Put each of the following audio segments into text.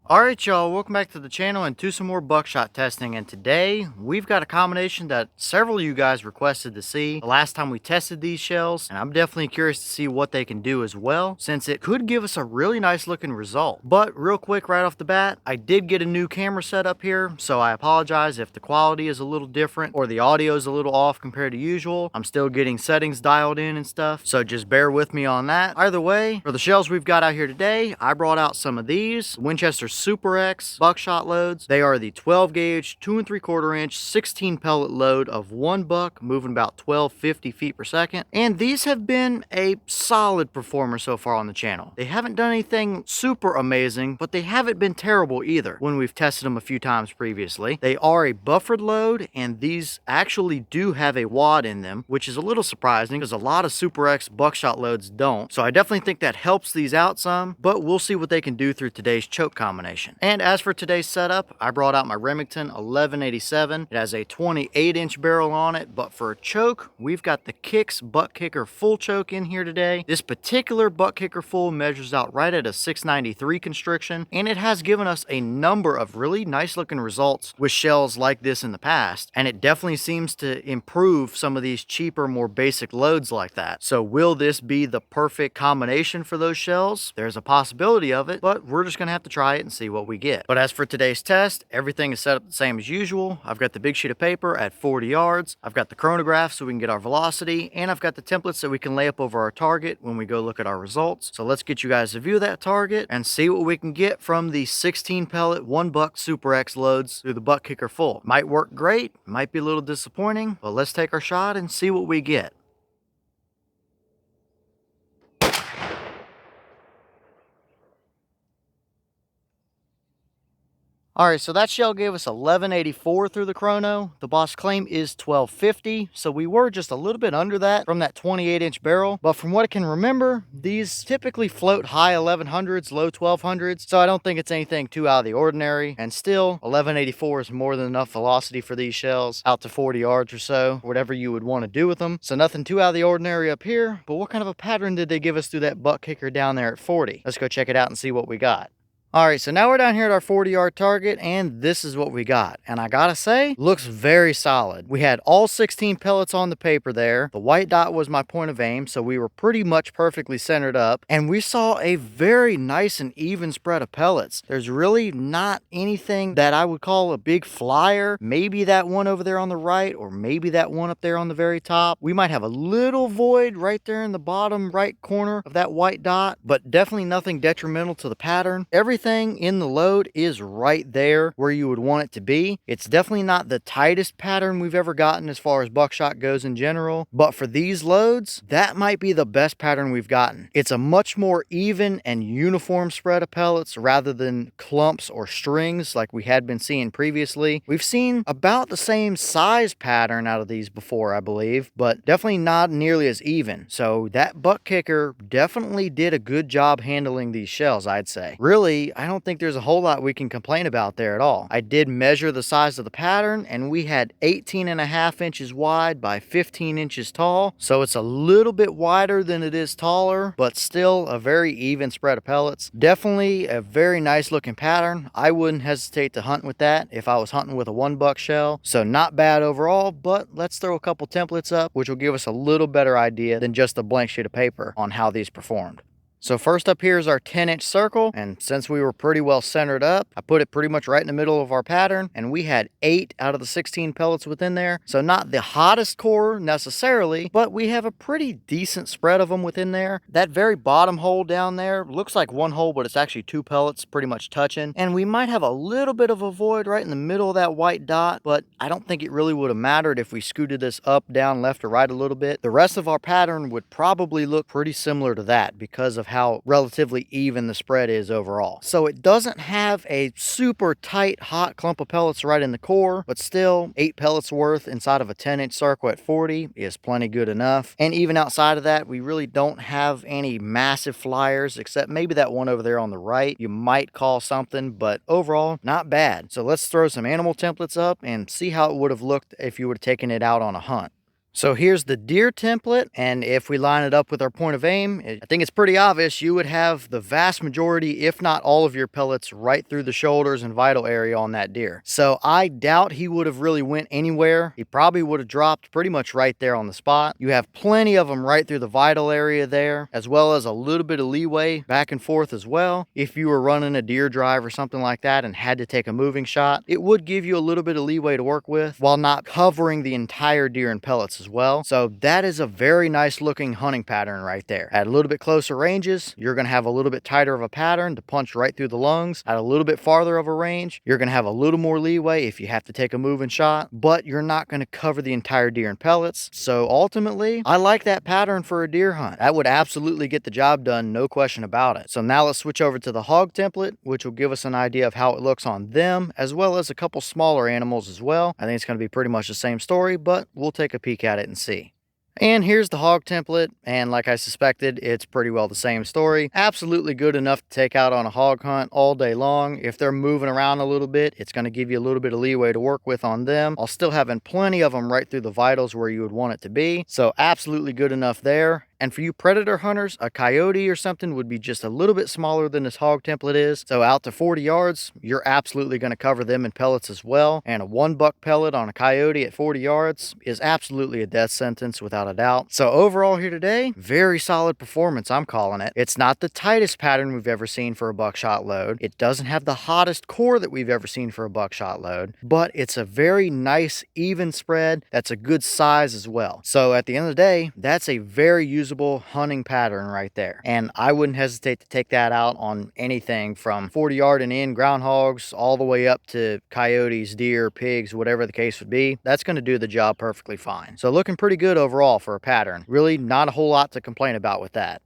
Alright y'all, welcome back to the channel and to some more buckshot testing, and today we've got a combination that several of you guys requested to see the last time we tested these shells, and I'm definitely curious to see what they can do as well, since it could give us a really nice looking result. But real quick right off the bat, I did get a new camera set up here, so I apologize if the quality is a little different or the audio is a little off compared to usual. I'm still getting settings dialed in and stuff, so just bear with me on that. Either way, for the shells we've got out here today, I brought out some of these Winchester Super X buckshot loads. They are the 12 gauge 2 3/4 inch 16 pellet load of one buck, moving about 1250 feet per second, and these have been a solid performer so far on the channel. They haven't done anything super amazing, but they haven't been terrible either when we've tested them a few times previously. They are a buffered load, and these actually do have a wad in them, which is a little surprising because a lot of Super X buckshot loads don't. So I definitely think that helps these out some, but we'll see what they can do through today's choke combination. And as for today's setup, I brought out my Remington 1187. It has a 28-inch barrel on it, but for a choke, we've got the Kicks Butt Kicker Full Choke in here today. This particular Butt Kicker Full measures out right at a 693 constriction, and it has given us a number of really nice looking results with shells like this in the past, and it definitely seems to improve some of these cheaper, more basic loads like that. So will this be the perfect combination for those shells? There's a possibility of it, but we're just gonna have to try it and see what we get. But as for today's test, everything is set up the same as usual. I've got the big sheet of paper at 40 yards. I've got the chronograph so we can get our velocity, and I've got the templates that we can lay up over our target when we go look at our results. So let's get you guys a view of that target and see what we can get from the 16 pellet 1 buck Super X loads through the Butt Kicker Full. Might work great, might be a little disappointing, but let's take our shot and see what we get. All right, so that shell gave us 1184 through the chrono. The boss claim is 1250, so we were just a little bit under that from that 28-inch barrel. But from what I can remember, these typically float high 1100s, low 1200s, so I don't think it's anything too out of the ordinary. And still, 1184 is more than enough velocity for these shells, out to 40 yards or so, whatever you would want to do with them. So nothing too out of the ordinary up here, but what kind of a pattern did they give us through that butt kicker down there at 40? Let's go check it out and see what we got. All right, so now we're down here at our 40-yard target, and this is what we got. And I gotta say, looks very solid. We had all 16 pellets on the paper there. The white dot was my point of aim, so we were pretty much perfectly centered up. And we saw a very nice and even spread of pellets. There's really not anything that I would call a big flyer. Maybe that one over there on the right, or maybe that one up there on the very top. We might have a little void right there in the bottom right corner of that white dot, but definitely nothing detrimental to the pattern. Everything in the load is right there where you would want it to be. It's definitely not the tightest pattern we've ever gotten as far as buckshot goes in general, but for these loads, that might be the best pattern we've gotten. It's a much more even and uniform spread of pellets rather than clumps or strings like we had been seeing previously. We've seen about the same size pattern out of these before, I believe, but definitely not nearly as even. So that butt kicker definitely did a good job handling these shells, I'd say. Really, I don't think there's a whole lot we can complain about there at all. I did measure the size of the pattern, and we had 18.5 inches wide by 15 inches tall. So it's a little bit wider than it is taller, but still a very even spread of pellets. Definitely a very nice looking pattern. I wouldn't hesitate to hunt with that if I was hunting with a 1 buck shell. So not bad overall, but let's throw a couple templates up, which will give us a little better idea than just a blank sheet of paper on how these performed. So first up here is our 10-inch circle, and since we were pretty well centered up, I put it pretty much right in the middle of our pattern, and we had 8 out of the 16 pellets within there. So not the hottest core necessarily, but we have a pretty decent spread of them within there. That very bottom hole down there looks like 1 hole, but it's actually 2 pellets pretty much touching. And we might have a little bit of a void right in the middle of that white dot, but I don't think it really would have mattered if we scooted this up, down, left, or right a little bit. The rest of our pattern would probably look pretty similar to that because of how relatively even the spread is overall. So it doesn't have a super tight hot clump of pellets right in the core, but still 8 pellets worth inside of a 10-inch circle at 40 is plenty good enough. And even outside of that, we really don't have any massive flyers except maybe that one over there on the right you might call something, but overall not bad. So let's throw some animal templates up and see how it would have looked if you would have taken it out on a hunt. So here's the deer template, and if we line it up with our point of aim, I think it's pretty obvious you would have the vast majority, if not all of your pellets right through the shoulders and vital area on that deer. So I doubt he would have really went anywhere. He probably would have dropped pretty much right there on the spot. You have plenty of them right through the vital area there, as well as a little bit of leeway back and forth as well. If you were running a deer drive or something like that and had to take a moving shot, it would give you a little bit of leeway to work with while not covering the entire deer in pellets as well. So that is a very nice looking hunting pattern right there. At a little bit closer ranges, you're going to have a little bit tighter of a pattern to punch right through the lungs. At a little bit farther of a range, you're going to have a little more leeway if you have to take a moving shot, but you're not going to cover the entire deer in pellets. So ultimately, I like that pattern for a deer hunt. That would absolutely get the job done, no question about it. So now let's switch over to the hog template, which will give us an idea of how it looks on them, as well as a couple smaller animals as well. I think it's going to be pretty much the same story, but we'll take a peek at it and see. And here's the hog template, and like I suspected, it's pretty well the same story. Absolutely good enough to take out on a hog hunt all day long. If they're moving around a little bit, it's going to give you a little bit of leeway to work with on them, while still having plenty of them right through the vitals where you would want it to be. So absolutely good enough there. And for you predator hunters, a coyote or something would be just a little bit smaller than this hog template is. So out to 40 yards, you're absolutely going to cover them in pellets as well. And a 1 buck pellet on a coyote at 40 yards is absolutely a death sentence without a doubt. So overall here today, very solid performance, I'm calling it. It's not the tightest pattern we've ever seen for a buckshot load. It doesn't have the hottest core that we've ever seen for a buckshot load, but it's a very nice even spread that's a good size as well. So at the end of the day, that's a very usable hunting pattern right there, and I wouldn't hesitate to take that out on anything from 40 yard and in groundhogs all the way up to coyotes, deer, pigs, whatever the case would be. That's going to do the job perfectly fine. So looking pretty good overall for a pattern. Really not a whole lot to complain about with that.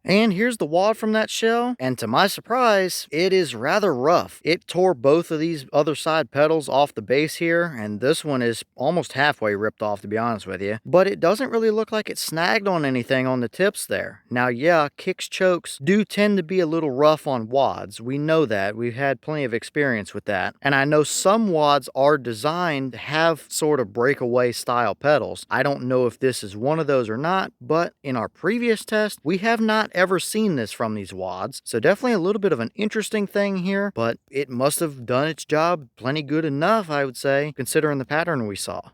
And here's the wad from that shell, and to my surprise, it is rather rough. It tore both of these other side pedals off the base here, and this one is almost halfway ripped off, to be honest with you. But it doesn't really look like it snagged on anything on the tips there. Now, yeah, kicks chokes do tend to be a little rough on wads. We know that. We've had plenty of experience with that. And I know some wads are designed to have sort of breakaway style pedals. I don't know if this is one of those or not, but in our previous test, we have not ever seen this from these wads. So definitely a little bit of an interesting thing here, but it must have done its job plenty good enough, I would say, considering the pattern we saw.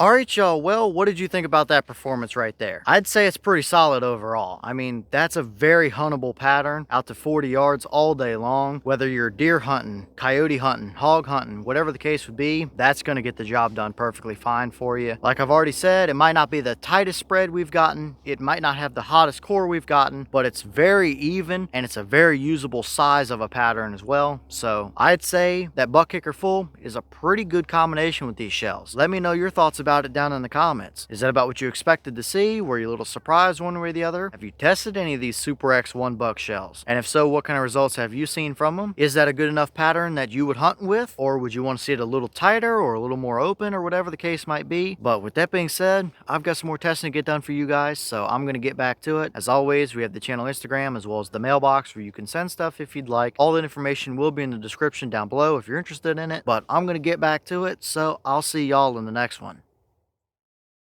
All right, y'all. Well, what did you think about that performance right there? I'd say it's pretty solid overall. I mean, that's a very huntable pattern out to 40 yards all day long. Whether you're deer hunting, coyote hunting, hog hunting, whatever the case would be, that's going to get the job done perfectly fine for you. Like I've already said, it might not be the tightest spread we've gotten. It might not have the hottest core we've gotten, but it's very even and it's a very usable size of a pattern as well. So I'd say that buck kicker full is a pretty good combination with these shells. Let me know your thoughts about it down in the comments. Is that about what you expected to see? Were you a little surprised one way or the other? Have you tested any of these Super X 1 buck shells? And if so, what kind of results have you seen from them? Is that a good enough pattern that you would hunt with? Or would you want to see it a little tighter or a little more open or whatever the case might be? But with that being said, I've got some more testing to get done for you guys, so I'm going to get back to it. As always, we have the channel Instagram as well as the mailbox where you can send stuff if you'd like. All the information will be in the description down below if you're interested in it, but I'm going to get back to it, so I'll see y'all in the next one.